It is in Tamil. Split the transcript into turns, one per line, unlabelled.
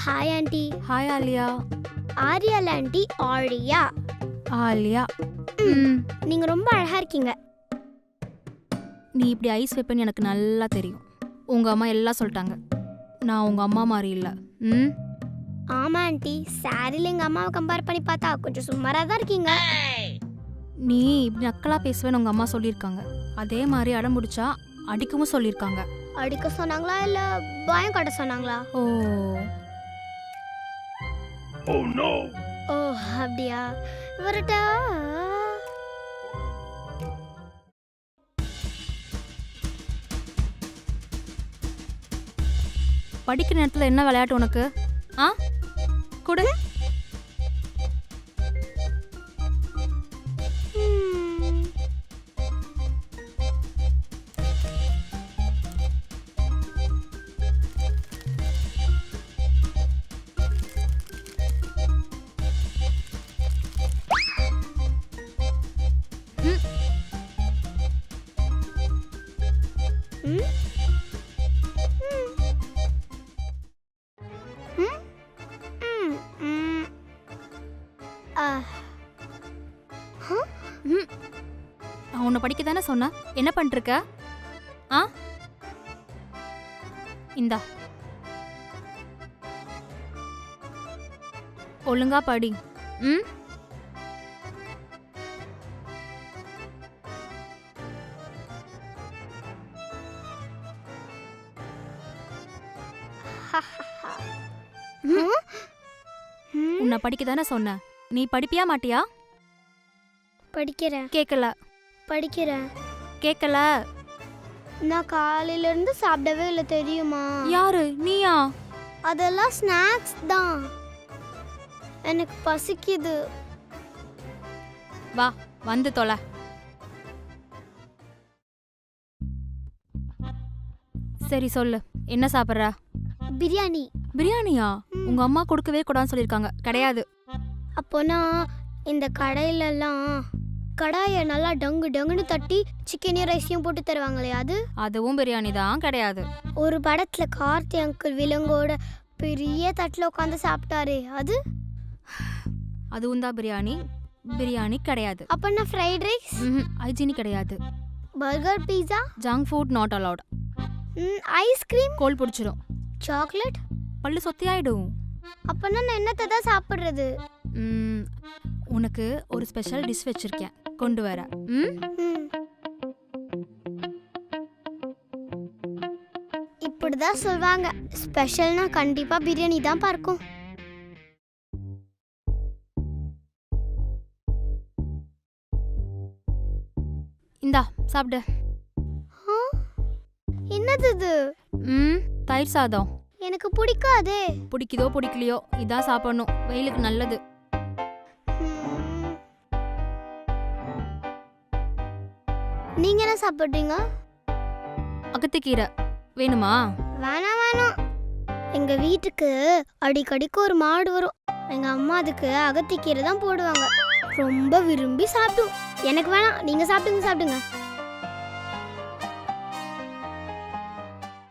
Hi aunty.
Hi Alia.
Arya aunty. Arya.
Alia.
நீங்க ரொம்ப அழகா இருக்கீங்க.
நீ இப்படி ஐஸ் வைப்பேன்னு எனக்கு நல்லா தெரியும். உங்க அம்மா எல்லாம் சொல்லிட்டாங்க. நான் உங்க அம்மா மாதிரி இல்லை.
ஆமா ஆண்டி, சாரில எங்க அம்மாவை கம்பேர் பண்ணி பார்த்தா கொஞ்சம் சுமாரா தான் இருக்கீங்க.
நீ இப்படி நக்கலா பேசுவேன்னு உங்க அம்மா சொல்லியிருக்காங்க. அதே மாதிரி அடம் முடிச்சா அடிக்கவும் சொல்லியிருக்காங்க.
அடிக்க சொன்னாங்களா இல்ல பயம் காட்ட சொன்னாங்களா? ஓ அப்படியா? வரட்டா?
படிக்கிற நேரத்தில் என்ன விளையாட்டு உனக்கு? கொடு. உன்னை படிக்க தானே சொன்ன, என்ன பண்ணிருக்க? இந்தா ஒழுங்கா படி. உன்னை படிக்க தானே சொன்ன, நீ படிப்பியா மாட்டியா?
படிக்கிறேன்.
கேட்கல.
படிக்கிறேன்.
கேட்கல.
நான் காலையில இருந்து சாப்பிடவே இல்லை தெரியுமா?
யாரு, நீயா?
அதெல்லாம் ஸ்நாக்ஸ் தான். எனக்கு பசிக்குது.
வா வந்து தொலை. சரி சொல்லு, என்ன சாப்பிட்ற?
பிரியாணி.
பிரியாணியா? உங்க அம்மா கொடுக்கவே கூடாதுன்னு சொல்லியிருக்காங்க. கிடையாது.
அப்போனா இந்த கடையிலலாம் கடாயை நல்லா டங்கு டங்குன்னு தட்டி சிக்கனையும் ரைஸையும் போட்டு தருவாங்களே அது?
அதுவும் பிரியாணி தான். கிடையாது.
ஒரு படத்துல கார்த்தி அங்கிள் விலங்கோட பெரிய தட்டில் உட்காந்து சாப்பிட்டாரே அது?
அதுவும் தான் பிரியாணி. பிரியாணி கிடையாது.
அப்பன்னா ஃப்ரைட் ரைஸ்?
ஹைஜீனிக் கிடையாது.
Burger, pizza?
Junk food not allowed.
Ice cream?
Cold பிடிச்சிரும்.
சாக்லேட்?
பல்லு சொத்தியாயிடும்.
அப்பன்னா நான் என்னத்தை தான் சாப்பிட்றது?
உனக்கு ஒரு ஸ்பெஷல் டிஷ் வச்சிருக்கேன், கொண்டு வர.
இப்படிதான் சொல்வாங்க. ஸ்பெஷல்னா கண்டிப்பா பிரியாணி தான் பார்க்கும்.
இந்தா சாப்பிடு.
என்னது இது?
தயிர் சாதம்.
எனக்கு பிடிக்காதே.
பிடிக்குதோ பிடிக்கலையோ இதான் சாப்பிடணும், வெயிலுக்கு நல்லது.
நீங்க என்ன சாப்பிடுறீங்க?
அகத்திக்கீரை வேணுமா?
வேணாம் வேணாம். எங்க வீட்டுக்கு அடிக்கடிக்கு ஒரு மாடு வரும். எங்க அம்மா அதுக்கு அகத்திக்கீரை தான் போடுவாங்க. ரொம்ப விரும்பி சாப்பிடும். எனக்கு வேணாம், நீங்க சாப்பிடுங்க.